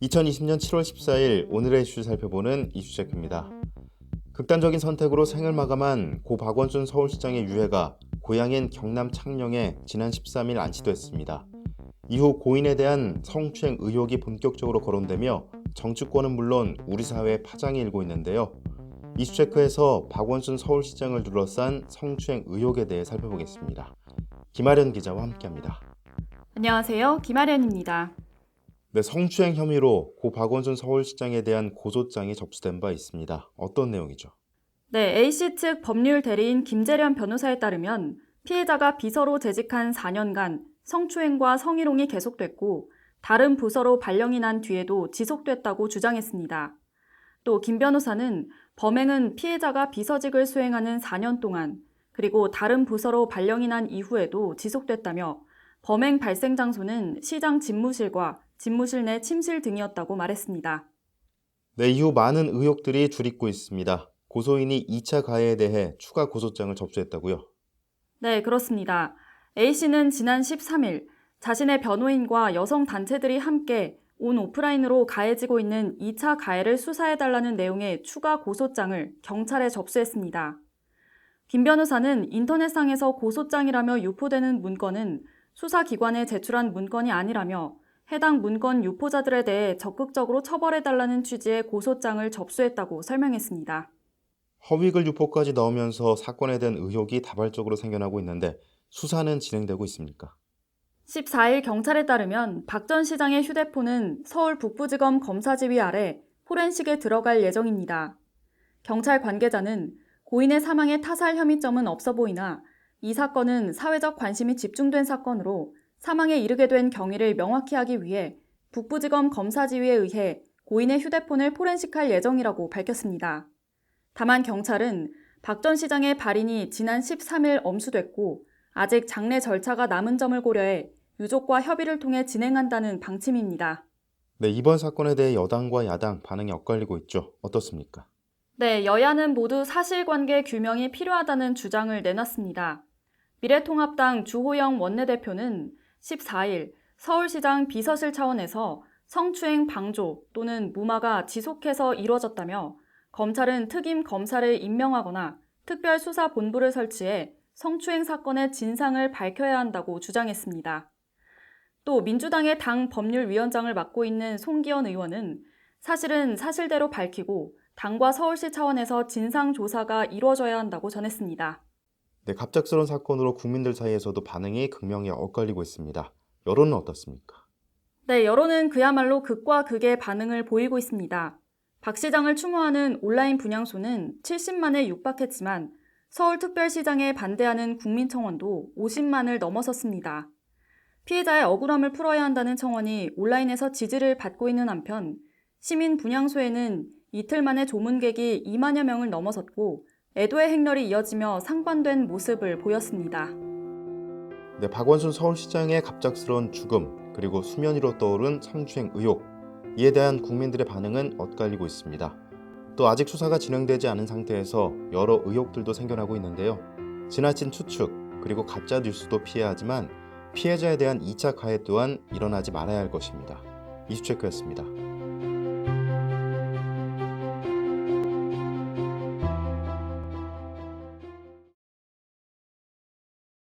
(2020년 7월 14일) 오늘의 이슈 살펴보는 이슈체크입니다. 극단적인 선택으로 생을 마감한 고 박원순 서울시장의 유해가 고향인 경남 창녕에 지난 13일 안치됐습니다. 이후 고인에 대한 성추행 의혹이 본격적으로 거론되며 정치권은 물론 우리 사회에 파장이 일고 있는데요. 이슈체크에서 박원순 서울시장을 둘러싼 성추행 의혹에 대해 살펴보겠습니다. 김아련 기자와 함께합니다. 안녕하세요. 김아련입니다. 네, 성추행 혐의로 고 박원순 서울시장에 대한 고소장이 접수된 바 있습니다. 어떤 내용이죠? 네, A씨 측 법률 대리인 김재련 변호사에 따르면 피해자가 비서로 재직한 4년간 성추행과 성희롱이 계속됐고 다른 부서로 발령이 난 뒤에도 지속됐다고 주장했습니다. 또 김 변호사는 범행은 피해자가 비서직을 수행하는 4년 동안 그리고 다른 부서로 발령이 난 이후에도 지속됐다며 범행 발생 장소는 시장 집무실과 집무실 내 침실 등이었다고 말했습니다. 네, 이후 많은 의혹들이 줄잇고 있습니다. 고소인이 2차 가해에 대해 추가 고소장을 접수했다고요? 네, 그렇습니다. A씨는 지난 13일 자신의 변호인과 여성 단체들이 함께 온 오프라인으로 가해지고 있는 2차 가해를 수사해달라는 내용의 추가 고소장을 경찰에 접수했습니다. 김 변호사는 인터넷상에서 고소장이라며 유포되는 문건은 수사기관에 제출한 문건이 아니라며 해당 문건 유포자들에 대해 적극적으로 처벌해달라는 취지의 고소장을 접수했다고 설명했습니다. 허위글 유포까지 넣으면서 사건에 대한 의혹이 다발적으로 생겨나고 있는데 수사는 진행되고 있습니까? 14일 경찰에 따르면 박 전 시장의 휴대폰은 서울 북부지검 검사지휘 아래 포렌식에 들어갈 예정입니다. 경찰 관계자는 고인의 사망에 타살 혐의점은 없어 보이나 이 사건은 사회적 관심이 집중된 사건으로 사망에 이르게 된 경위를 명확히 하기 위해 북부지검 검사지휘에 의해 고인의 휴대폰을 포렌식할 예정이라고 밝혔습니다. 다만 경찰은 박 전 시장의 발인이 지난 13일 엄수됐고 아직 장례 절차가 남은 점을 고려해 유족과 협의를 통해 진행한다는 방침입니다. 네, 이번 사건에 대해 여당과 야당 반응이 엇갈리고 있죠. 어떻습니까? 네, 여야는 모두 사실관계 규명이 필요하다는 주장을 내놨습니다. 미래통합당 주호영 원내대표는 14일 서울시장 비서실 차원에서 성추행 방조 또는 무마가 지속해서 이루어졌다며 검찰은 특임 검사를 임명하거나 특별수사본부를 설치해 성추행 사건의 진상을 밝혀야 한다고 주장했습니다. 또 민주당의 당 법률위원장을 맡고 있는 송기현 의원은 사실은 사실대로 밝히고 당과 서울시 차원에서 진상조사가 이루어져야 한다고 전했습니다. 네, 갑작스러운 사건으로 국민들 사이에서도 반응이 극명히 엇갈리고 있습니다. 여론은 어떻습니까? 네, 여론은 그야말로 극과 극의 반응을 보이고 있습니다. 박 시장을 추모하는 온라인 분향소는 70만에 육박했지만 서울특별시장에 반대하는 국민청원도 50만을 넘어섰습니다. 피해자의 억울함을 풀어야 한다는 청원이 온라인에서 지지를 받고 있는 한편 시민 분향소에는 이틀 만에 조문객이 2만여 명을 넘어섰고 애도의 행렬이 이어지며 상반된 모습을 보였습니다. 네, 박원순 서울시장의 갑작스러운 죽음 그리고 수면 위로 떠오른 성추행 의혹 이에 대한 국민들의 반응은 엇갈리고 있습니다. 또 아직 수사가 진행되지 않은 상태에서 여러 의혹들도 생겨나고 있는데요. 지나친 추측 그리고 가짜 뉴스도 피해야 하지만 피해자에 대한 2차 가해 또한 일어나지 말아야 할 것입니다. 이슈체크였습니다.